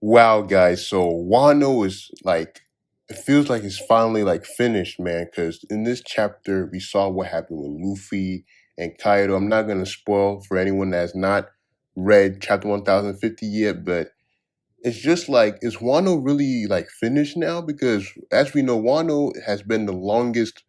Wow, guys. So Wano is like, it feels like it's finally like finished, man. Because in this chapter, we saw what happened with Luffy and Kaido. I'm not gonna spoil for anyone that's not read chapter 1050 yet, but it's just like, is Wano really like finished now? Because as we know, Wano has been the longest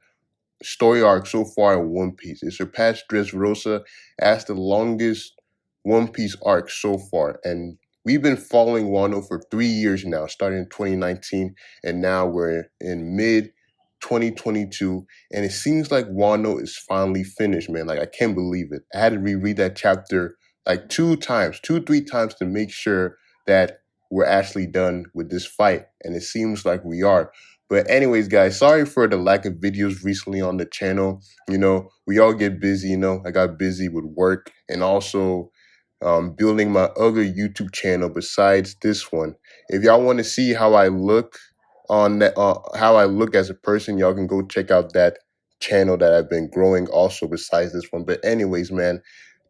story arc so far in One Piece. It surpassed Dressrosa as the longest One Piece arc so far. And we've been following Wano for 3 years now, starting in 2019, and now we're in mid 2022. And it seems like Wano is finally finished, man. Like, I can't believe it. I had to reread that chapter like two times, two, three times to make sure that we're actually done with this fight. And it seems like we are. But anyways, guys, sorry for the lack of videos recently on the channel. We all get busy. I got busy with work and also building my other YouTube channel besides this one. If y'all want to see how I look on that, how I look as a person, y'all can go check out that channel that I've been growing also besides this one. But anyways, man,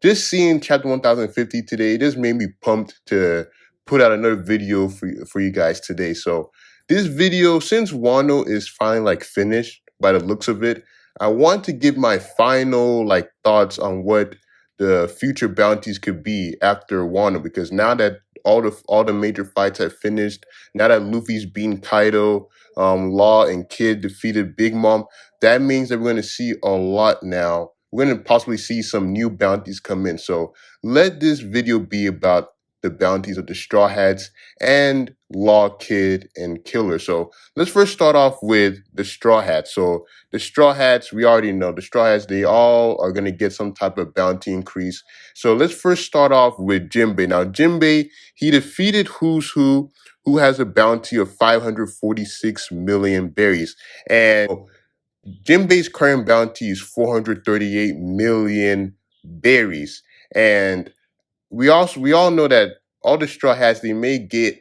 just seeing chapter 1050 today, it just made me pumped to put out another video for you guys today. So this video, since Wano is finally like finished by the looks of it, I want to give my final like thoughts on what the future bounties could be after Wano, because now that all the major fights have finished, now that Luffy's beaten Kaido, Law and Kid defeated Big Mom, that means that we're going to see a lot now. We're going to possibly see some new bounties come in. So let this video be about the bounties of the Straw Hats and Law, Kid, and Killer. So let's first start off with the Straw Hats. So the Straw Hats, we already know the Straw Hats, they all are going to get some type of bounty increase. So let's first start off with Jinbei. Now, Jinbei, he defeated Who's who has a bounty of 546 million berries. And Jinbei's current bounty is 438 million berries. And we all know that all the straw hats, they may gain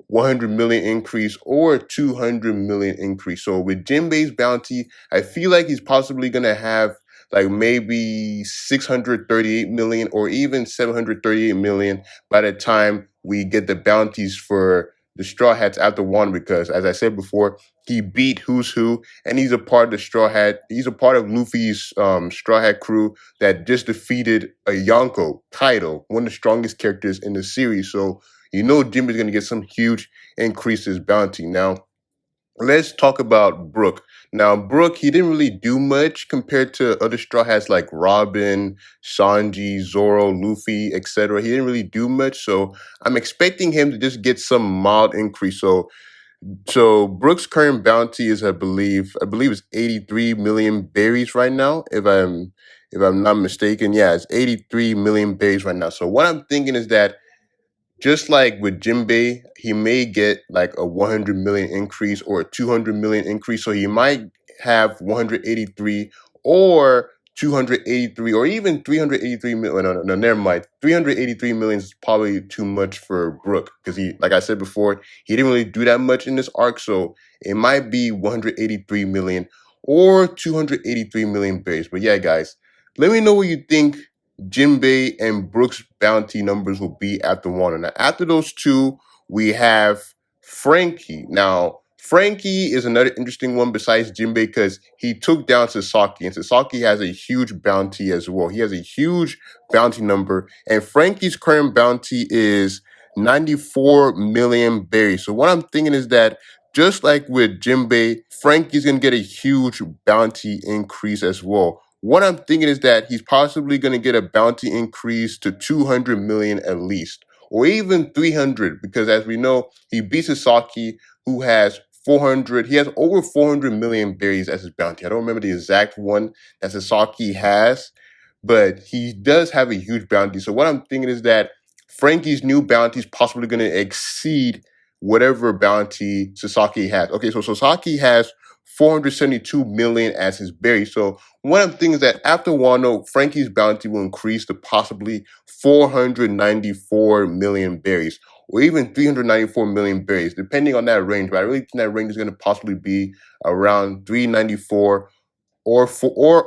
100 million increase or 200 million increase. So with Jinbei's bounty, I feel like he's possibly gonna have like maybe 638 million or even 738 million by the time we get the bounties for the straw hats after one, because as I said before, he beat Who's Who, and he's a part of the straw hat. He's a part of Luffy's straw hat crew that just defeated a Yonko, Kaido, one of the strongest characters in the series. So Jinbei's going to get some huge increase to his bounty. Now, let's talk about Brook. Now, Brook, he didn't really do much compared to other Straw Hats like Robin, Sanji, Zoro, Luffy, etc. He didn't really do much, so I'm expecting him to just get some mild increase. So Brook's current bounty is, I believe it's 83 million berries right now. If I'm not mistaken, yeah, it's 83 million berries right now. So what I'm thinking is that just like with Jinbei, he may get like a 100 million increase or a 200 million increase. So he might have 183 or 283 or even 383 million. No, no, no, never mind. 383 million is probably too much for Brook because like I said before, he didn't really do that much in this arc. So it might be 183 million or 283 million base. But yeah, guys, let me know what you think Jinbei and Brook's bounty numbers will be after Wano. Now, after those two, we have Franky. Now, Franky is another interesting one besides Jinbei because he took down Sasaki, and Sasaki has a huge bounty as well. He has a huge bounty number, and Franky's current bounty is 94 million berries. So what I'm thinking is that just like with Jinbei, Franky's gonna get a huge bounty increase as well. What I'm thinking is that he's possibly going to get a bounty increase to 200 million at least, or even 300, because as we know, he beats Sasaki, who has 400. He has over 400 million berries as his bounty. I don't remember the exact one that Sasaki has, but he does have a huge bounty. So what I'm thinking is that Franky's new bounty is possibly going to exceed whatever bounty Sasaki has. Okay, so Sasaki has 472 million as his berry. So one of the things that after Wano, Franky's bounty will increase to possibly 494 million berries, or even 394 million berries, depending on that range. But I really think that range is going to possibly be around 394 or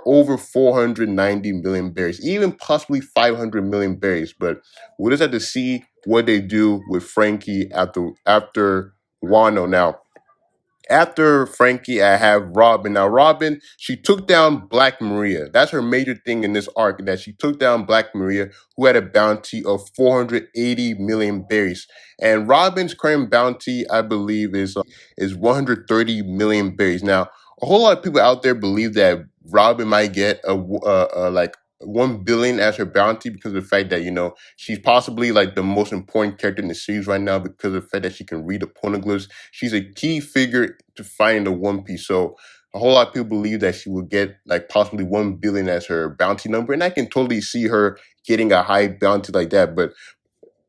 over 490 million berries, even possibly 500 million berries. But we'll just have to see what they do with Franky after Wano. Now, after Franky, I have Robin. Now, Robin, she took down Black Maria. That's her major thing in this arc, that she took down Black Maria, who had a bounty of 480 million berries. And Robin's current bounty, I believe, is 130 million berries. Now, a whole lot of people out there believe that Robin might get like 1 billion as her bounty because of the fact that, she's possibly like the most important character in the series right now because of the fact that she can read the poneglyphs. She's a key figure to find the One Piece. So a whole lot of people believe that she will get like possibly 1 billion as her bounty number. And I can totally see her getting a high bounty like that. But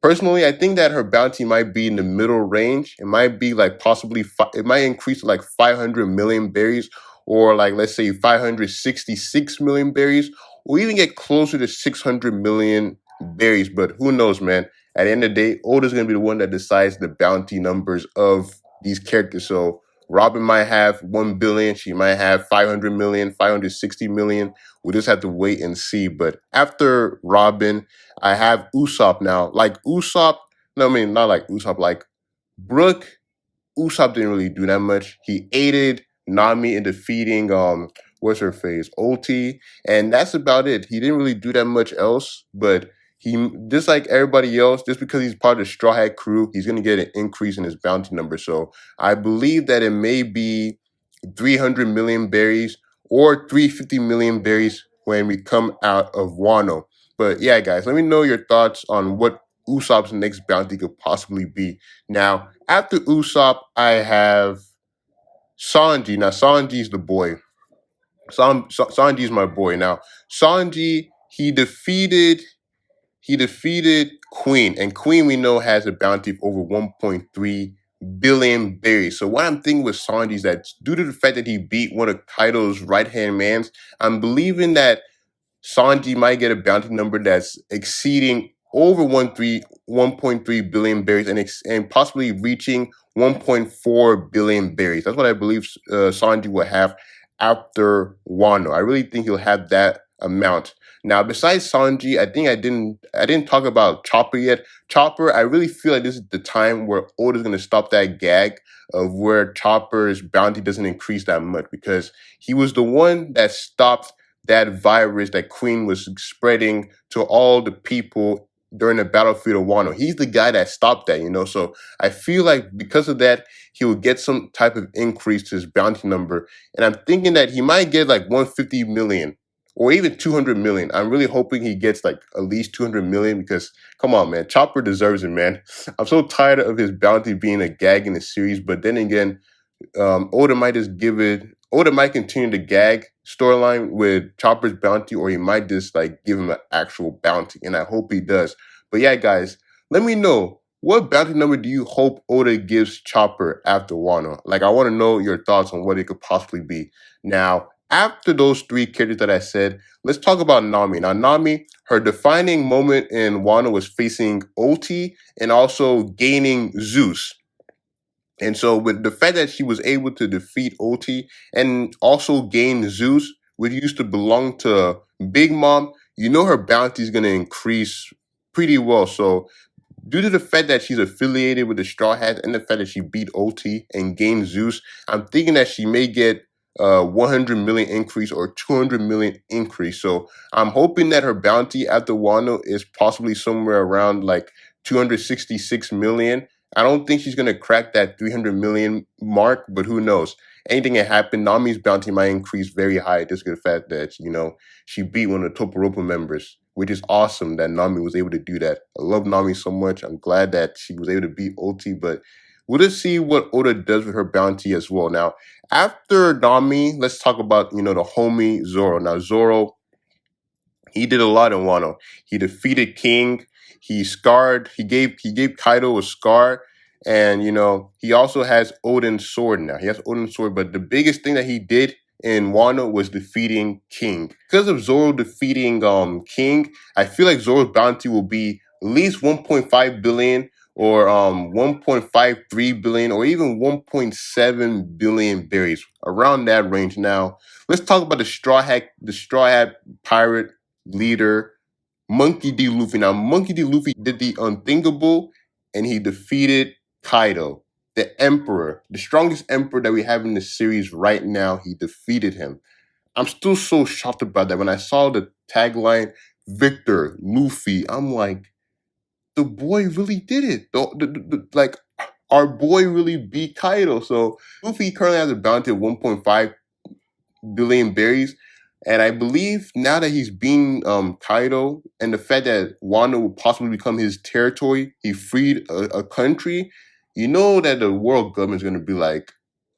personally, I think that her bounty might be in the middle range. It might be like it might increase to like 500 million berries, or like, let's say 566 million berries, or even get closer to 600 million berries. But who knows, man? At the end of the day, Oda's going to be the one that decides the bounty numbers of these characters. So Robin might have 1 billion. She might have 500 million, 560 million. We'll just have to wait and see. But after Robin, I have Usopp now. Like Usopp, no, I mean, not like Usopp, like Brook. Usopp didn't really do that much. He aided Nami in defeating what's her face, Ulti, and that's about it. He didn't really do that much else, but he, just like everybody else, just because he's part of the Straw Hat crew, he's gonna get an increase in his bounty number. So I believe that it may be 300 million berries or 350 million berries when we come out of Wano. But yeah, guys, let me know your thoughts on what Usopp's next bounty could possibly be. Now, after Usopp, I have Sanji. Now, Sanji's the boy. Sanji's my boy. Now, Sanji, he defeated Queen, and Queen we know has a bounty of over 1.3 billion berries. So what I'm thinking with Sanji is that due to the fact that he beat one of Kaido's right hand mans, I'm believing that Sanji might get a bounty number that's exceeding over 1.3 billion berries, and possibly reaching 1.4 billion berries. That's what I believe Sanji will have after Wano. I really think he'll have that amount. Now, besides Sanji, I think I didn't talk about Chopper yet. Chopper, I really feel like this is the time where Oda's gonna stop that gag of where Chopper's bounty doesn't increase that much, because he was the one that stopped that virus that Queen was spreading to all the people during the battlefield of Wano. He's the guy that stopped that. So I feel like because of that, he will get some type of increase to his bounty number. And I'm thinking that he might get like 150 million or even 200 million. I'm really hoping he gets like at least 200 million, because come on, man, Chopper deserves it, man. I'm so tired of his bounty being a gag in the series, but then again, Oda might just give it. Oda might continue the gag storyline with Chopper's bounty, or he might just like give him an actual bounty, and I hope he does. But yeah, guys, let me know, what bounty number do you hope Oda gives Chopper after Wano? Like, I want to know your thoughts on what it could possibly be. Now, after those three characters that I said, let's talk about Nami. Now, Nami, her defining moment in Wano was facing Oti and also gaining Zeus. And so, with the fact that she was able to defeat Oti and also gain Zeus, which used to belong to Big Mom, her bounty is going to increase pretty well. So, due to the fact that she's affiliated with the Straw Hats and the fact that she beat OT and gained Zeus, I'm thinking that she may get 100 million increase or 200 million increase. So I'm hoping that her bounty after Wano is possibly somewhere around like 266 million. I don't think she's going to crack that 300 million mark, but who knows? Anything can happen. Nami's bounty might increase very high just because of the fact that, she beat one of the Toporopa members, which is awesome that Nami was able to do that. I love Nami so much. I'm glad that she was able to beat Oti, but we'll just see what Oda does with her bounty as well. Now, after Nami, let's talk about, the homie Zoro. Now, Zoro, he did a lot in Wano. He defeated King. He gave Kaido a scar. And, he also has Odin's sword now. He has Odin's sword, but the biggest thing that he did in Wano was defeating King. Because of Zoro defeating King, I feel like Zoro's bounty will be at least 1.5 billion or 1.53 billion or even 1.7 billion berries, around that range. Now, let's talk about the Straw Hat pirate leader, Monkey D. Luffy. Now, Monkey D. Luffy did the unthinkable and he defeated Kaido, the Emperor, the strongest Emperor that we have in the series right now. He defeated him. I'm still so shocked about that. When I saw the tagline, Victor, Luffy, I'm like, the boy really did it. Like, our boy really beat Kaido. So, Luffy currently has a bounty of 1.5 billion berries. And I believe now that he's being Kaido and the fact that Wano will possibly become his territory, he freed a country, you know that the world government is going to be like,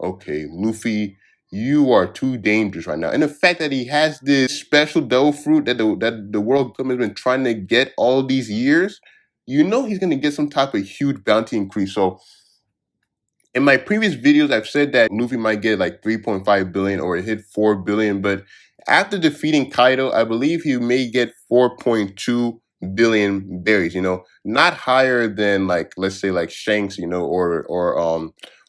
okay, Luffy, you are too dangerous right now. And the fact that he has this special devil fruit that the world government has been trying to get all these years, you know he's going to get some type of huge bounty increase. So in my previous videos, I've said that Luffy might get like 3.5 billion or it hit 4 billion, but after defeating Kaido, I believe he may get 4.2 billion berries, not higher than like, let's say like Shanks,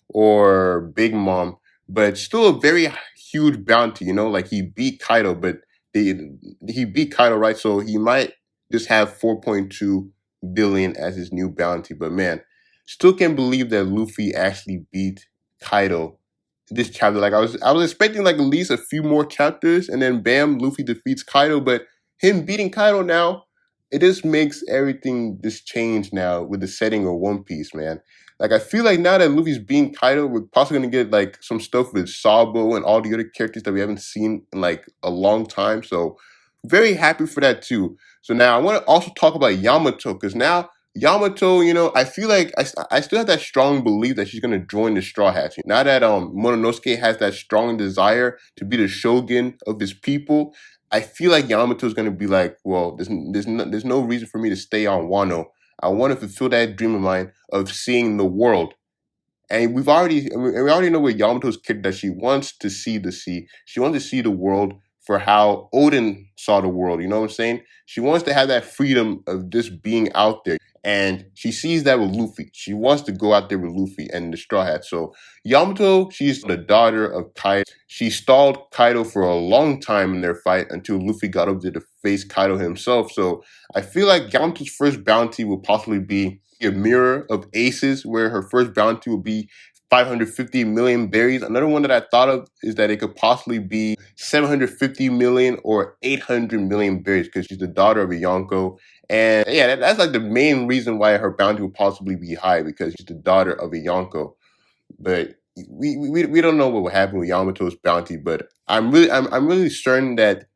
or Big Mom, but still a very huge bounty, like he beat Kaido, but he beat Kaido, right? So he might just have 4.2 billion as his new bounty, but man, still can't believe that Luffy actually beat Kaido this chapter. Like I was expecting like at least a few more chapters, and then bam, Luffy defeats Kaido. But him beating Kaido now, it just makes everything just change now with the setting of One Piece, man. Like I feel like now that Luffy's beating Kaido, we're possibly gonna get like some stuff with Sabo and all the other characters that we haven't seen in like a long time. So very happy for that too. So now I want to also talk about Yamato because now Yamato, I feel like I still have that strong belief that she's gonna join the Straw Hats. Now that Mononosuke has that strong desire to be the shogun of his people, I feel like Yamato's gonna be like, well, there's no reason for me to stay on Wano. I want to fulfill that dream of mine of seeing the world. And we already know with Yamato's kid that she wants to see the sea. She wants to see the world for how Odin saw the world. You know what I'm saying? She wants to have that freedom of just being out there. And she sees that with Luffy. She wants to go out there with Luffy and the Straw Hat. So Yamato, she's the daughter of Kaido. She stalled Kaido for a long time in their fight until Luffy got up there to face Kaido himself. So I feel like Yamato's first bounty will possibly be a mirror of aces, where her first bounty will be 550 million berries. Another one that I thought of is that it could possibly be 750 million or 800 million berries because she's the daughter of a Yonko. And yeah, that's like the main reason why her bounty will possibly be high, because she's the daughter of a Yonko. But we don't know what will happen with Yamato's bounty, but I'm really certain that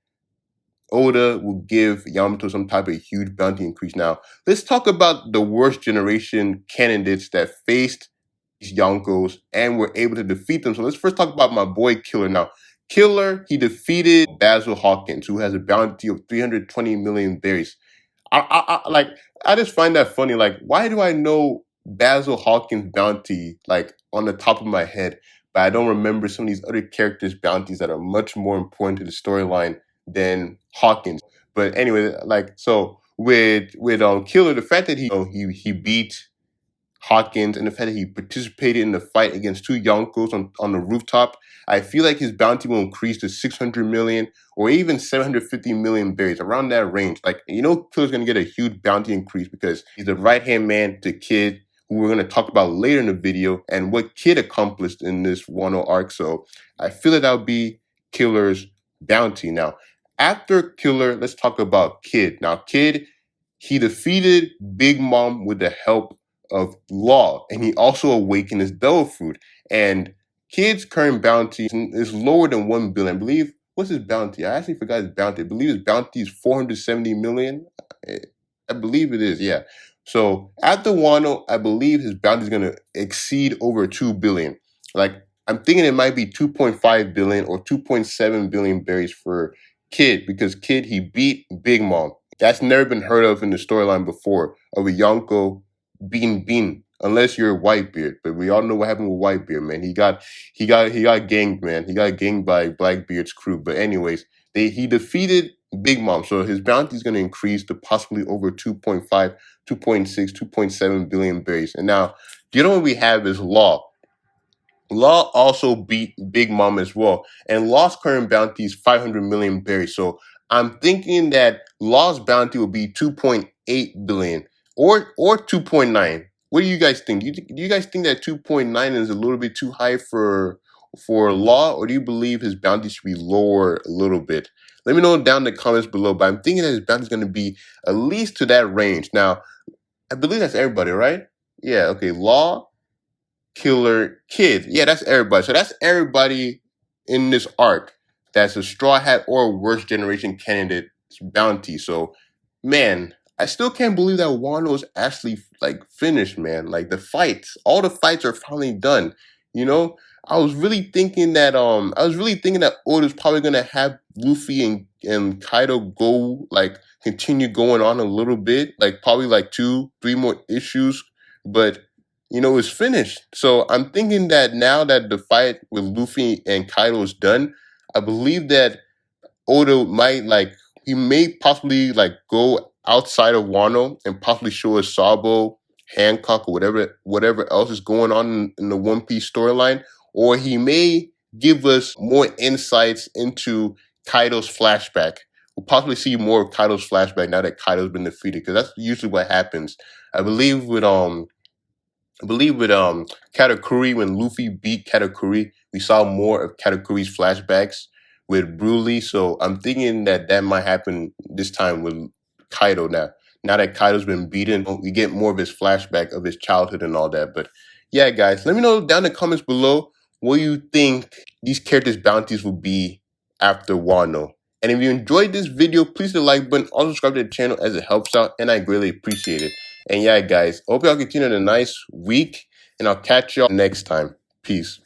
Oda will give Yamato some type of huge bounty increase. Now, let's talk about the worst generation candidates that faced these Yonkos and were able to defeat them. So let's first talk about my boy Killer. Now, Killer, he defeated Basil Hawkins, who has a bounty of 320 million berries. Like, I just find that funny. Like, why do I know Basil Hawkins' bounty like on the top of my head, but I don't remember some of these other characters' bounties that are much more important to the storyline than Hawkins? But anyway, like so with Killer, the fact that he beat Hawkins and the fact that he participated in the fight against two Yonkos on the rooftop, I feel like his bounty will increase to 600 million or even 750 million berries, around that range. Like, Killer's going to get a huge bounty increase because he's the right-hand man to Kid, who we're going to talk about later in the video, and what Kid accomplished in this Wano arc. So I feel that that'll be Killer's bounty. Now, after Killer, let's talk about Kid. Now, Kid, he defeated Big Mom with the help of Law, and he also awakened his devil fruit. And Kid's current bounty is lower than 1 billion. I believe, what's his bounty? I actually forgot his bounty. I believe his bounty is 470 million. I believe it is, yeah. So after Wano, I believe his bounty is going to exceed over 2 billion. Like, I'm thinking it might be 2.5 billion or 2.7 billion berries for Kid, because Kid, he beat Big Mom. That's never been heard of in the storyline before, of a Yonko beating Bean, unless you're Whitebeard. But we all know what happened with Whitebeard, man. He got ganged, man. He got ganged by Blackbeard's crew. But anyways, he defeated Big Mom, so his bounty is going to increase to possibly over 2.5 2.6, 2.7 billion berries. And now the other one we have is Law. Law also beat Big Mom as well, and Law's current bounty is 500 million berries. So I'm thinking that Law's bounty will be 2.8 billion or 2.9. What do you guys think? Do you guys think that 2.9 is a little bit too high for Law, or do you believe his bounty should be lower a little bit? Let me know down in the comments below. But I'm thinking that his bounty is going to be at least to that range. Now, I believe that's everybody, right? Yeah. Okay. Law, Killer, Kid. Yeah, that's everybody. So that's everybody in this arc that's a Straw Hat or Worst Generation candidate bounty. So, man, I still can't believe that Wano is actually like finished, man. Like all the fights are finally done. You know, I was really thinking that Oda's probably gonna have Luffy and Kaido go like continue going on a little bit, like probably like 2, 3 more issues, but it's finished. So I'm thinking that now that the fight with Luffy and Kaido is done, I believe that Oda might he may possibly go outside of Wano and possibly show us Sabo, Hancock, or whatever else is going on in the One Piece storyline, or he may give us more insights into Kaido's flashback. We'll possibly see more of Kaido's flashback now that Kaido's been defeated, because that's usually what happens. I believe with Katakuri, when Luffy beat Katakuri, we saw more of Katakuri's flashbacks with Broly. So I'm thinking that that might happen this time with Kaido now. Now that Kaido's been beaten, we get more of his flashback of his childhood and all that. But yeah, guys, let me know down in the comments below what you think these characters' bounties will be after Wano. And if you enjoyed this video, please hit the like button. Also subscribe to the channel as it helps out, and I greatly appreciate it. And yeah, guys, hope y'all continue a nice week, and I'll catch y'all next time. Peace.